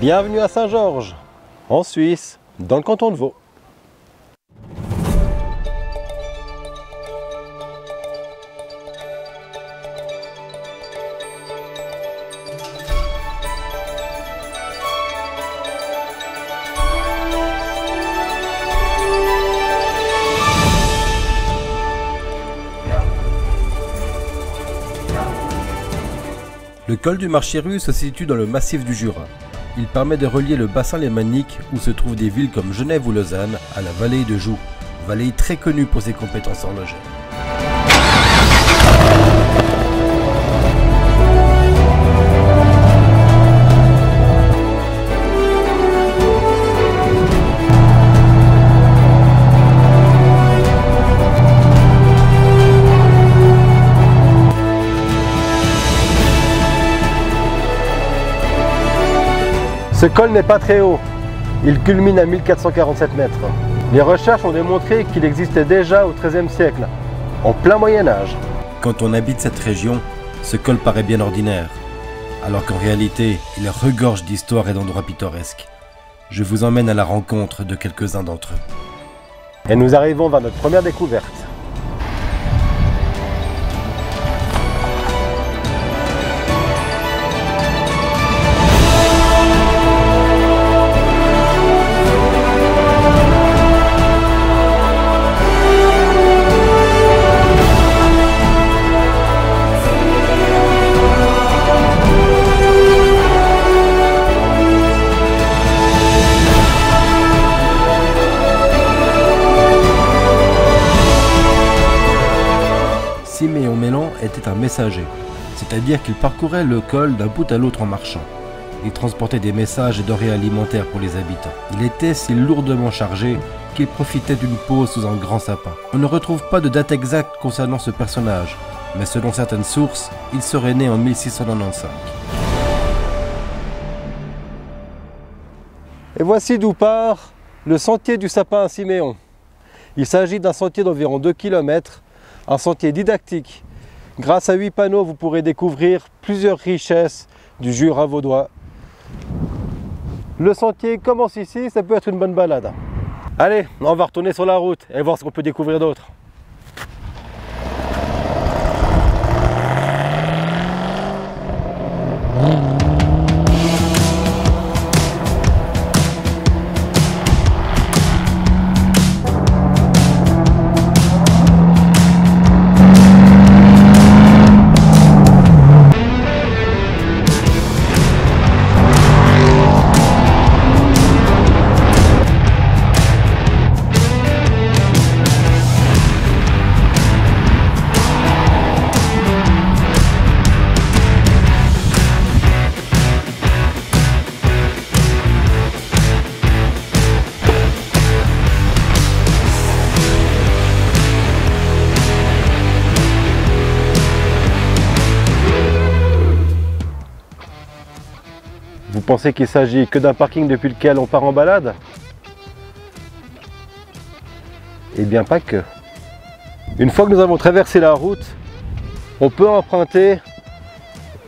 Bienvenue à Saint-Georges, en Suisse, dans le canton de Vaud. Le col du Marchiru se situe dans le massif du Jura. Il permet de relier le bassin lémanique où se trouvent des villes comme Genève ou Lausanne à la vallée de Joux, vallée très connue pour ses compétences horlogères. Ce col n'est pas très haut, il culmine à 1447 mètres. Les recherches ont démontré qu'il existait déjà au XIIIe siècle, en plein Moyen-Âge. Quand on habite cette région, ce col paraît bien ordinaire, alors qu'en réalité, il regorge d'histoires et d'endroits pittoresques. Je vous emmène à la rencontre de quelques-uns d'entre eux. Et nous arrivons vers notre première découverte. Siméon Mélan était un messager, c'est-à-dire qu'il parcourait le col d'un bout à l'autre en marchant. Il transportait des messages et denrées alimentaires pour les habitants. Il était si lourdement chargé qu'il profitait d'une pause sous un grand sapin. On ne retrouve pas de date exacte concernant ce personnage, mais selon certaines sources, il serait né en 1695. Et voici d'où part le sentier du sapin à Siméon. Il s'agit d'un sentier d'environ 2 km, un sentier didactique. Grâce à 8 panneaux, vous pourrez découvrir plusieurs richesses du Jura vaudois. Le sentier commence ici, ça peut être une bonne balade. Allez, on va retourner sur la route et voir ce qu'on peut découvrir d'autre. Vous pensez qu'il s'agit que d'un parking depuis lequel on part en balade? Eh bien pas que. Une fois que nous avons traversé la route, on peut emprunter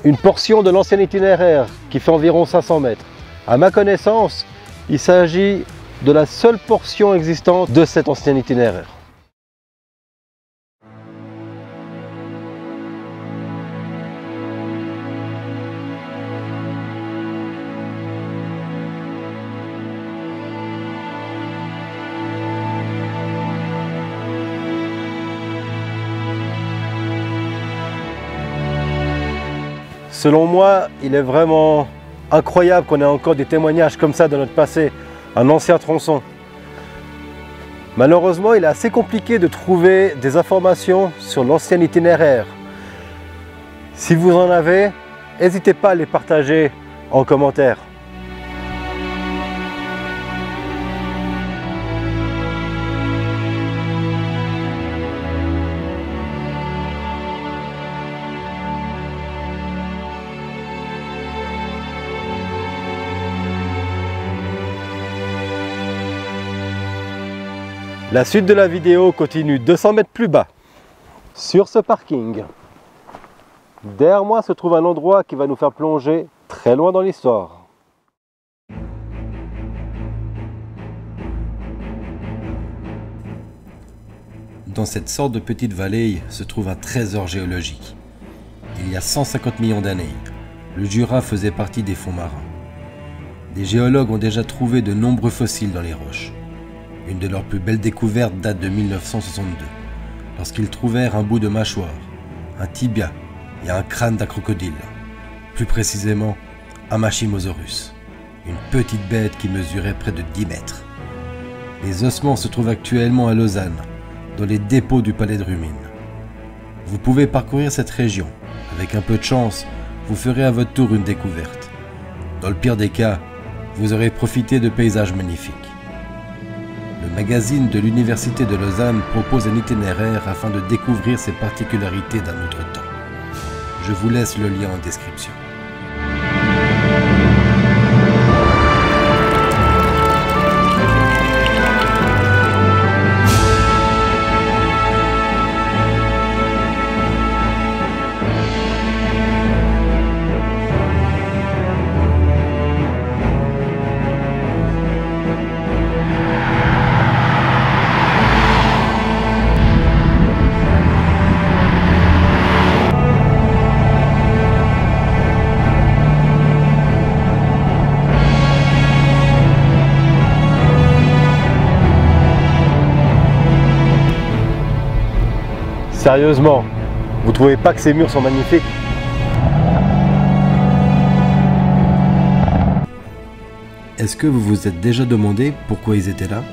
une portion de l'ancien itinéraire qui fait environ 500 mètres. À ma connaissance, il s'agit de la seule portion existante de cet ancien itinéraire. Selon moi, il est vraiment incroyable qu'on ait encore des témoignages comme ça de notre passé, un ancien tronçon. Malheureusement, il est assez compliqué de trouver des informations sur l'ancien itinéraire. Si vous en avez, n'hésitez pas à les partager en commentaire. La suite de la vidéo continue 200 mètres plus bas, sur ce parking. Derrière moi se trouve un endroit qui va nous faire plonger très loin dans l'histoire. Dans cette sorte de petite vallée se trouve un trésor géologique. Il y a 150 millions d'années, le Jura faisait partie des fonds marins. Des géologues ont déjà trouvé de nombreux fossiles dans les roches. Une de leurs plus belles découvertes date de 1962, lorsqu'ils trouvèrent un bout de mâchoire, un tibia et un crâne d'un crocodile. Plus précisément, un Machimosaurus, une petite bête qui mesurait près de 10 mètres. Les ossements se trouvent actuellement à Lausanne, dans les dépôts du palais de Rumine. Vous pouvez parcourir cette région. Avec un peu de chance, vous ferez à votre tour une découverte. Dans le pire des cas, vous aurez profité de paysages magnifiques. Le magazine de l'Université de Lausanne propose un itinéraire afin de découvrir ces particularités d'un autre temps. Je vous laisse le lien en description. Sérieusement, vous trouvez pas que ces murs sont magnifiques? Est-ce que vous vous êtes déjà demandé pourquoi ils étaient là?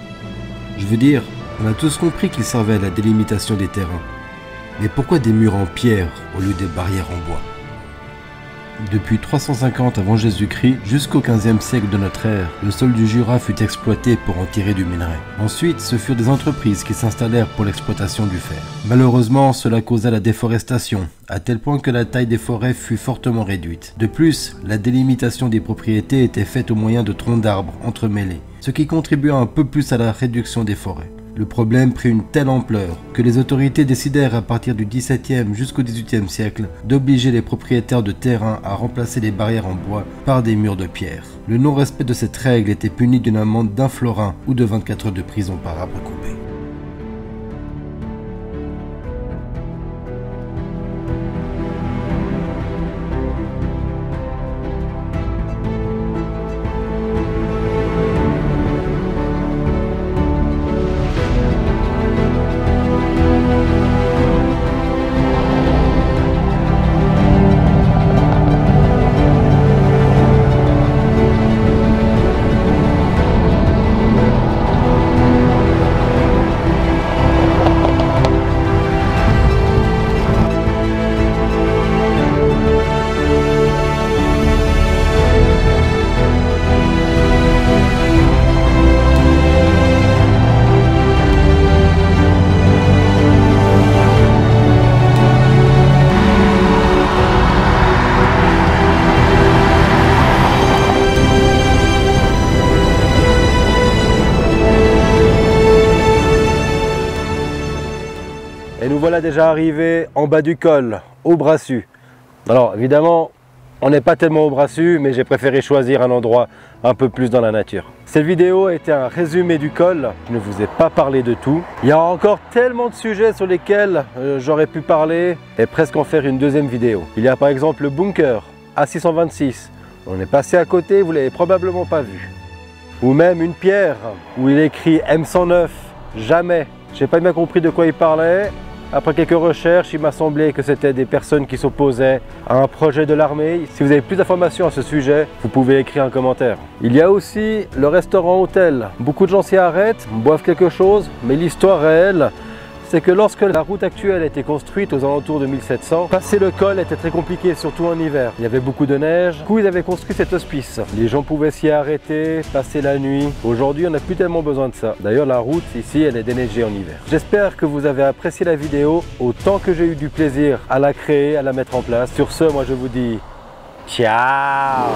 Je veux dire, on a tous compris qu'ils servaient à la délimitation des terrains. Mais pourquoi des murs en pierre au lieu des barrières en bois? Depuis 350 avant Jésus-Christ jusqu'au 15e siècle de notre ère, le sol du Jura fut exploité pour en tirer du minerai. Ensuite, ce furent des entreprises qui s'installèrent pour l'exploitation du fer. Malheureusement, cela causa la déforestation, à tel point que la taille des forêts fut fortement réduite. De plus, la délimitation des propriétés était faite au moyen de troncs d'arbres entremêlés, ce qui contribua un peu plus à la réduction des forêts. Le problème prit une telle ampleur que les autorités décidèrent à partir du XVIIe jusqu'au XVIIIe siècle d'obliger les propriétaires de terrain à remplacer les barrières en bois par des murs de pierre. Le non-respect de cette règle était puni d'une amende d'1 florin ou de 24 heures de prison par arbre coupé. Et nous voilà déjà arrivés en bas du col, au Brassus. Alors évidemment, on n'est pas tellement au Brassus, mais j'ai préféré choisir un endroit un peu plus dans la nature. Cette vidéo a été un résumé du col, je ne vous ai pas parlé de tout. Il y a encore tellement de sujets sur lesquels j'aurais pu parler et presque en faire une deuxième vidéo. Il y a par exemple le bunker A626, on est passé à côté, vous ne l'avez probablement pas vu. Ou même une pierre où il est écrit M109, jamais. Je n'ai pas bien compris de quoi il parlait. Après quelques recherches, il m'a semblé que c'était des personnes qui s'opposaient à un projet de l'armée. Si vous avez plus d'informations à ce sujet, vous pouvez écrire un commentaire. Il y a aussi le restaurant-hôtel. Beaucoup de gens s'y arrêtent, boivent quelque chose, mais l'histoire réelle, c'est que lorsque la route actuelle a été construite aux alentours de 1700, passer le col était très compliqué, surtout en hiver. Il y avait beaucoup de neige, du coup ils avaient construit cet hospice. Les gens pouvaient s'y arrêter, passer la nuit. Aujourd'hui on n'a plus tellement besoin de ça. D'ailleurs la route ici elle est déneigée en hiver. J'espère que vous avez apprécié la vidéo autant que j'ai eu du plaisir à la créer, à la mettre en place. Sur ce, moi je vous dis ciao.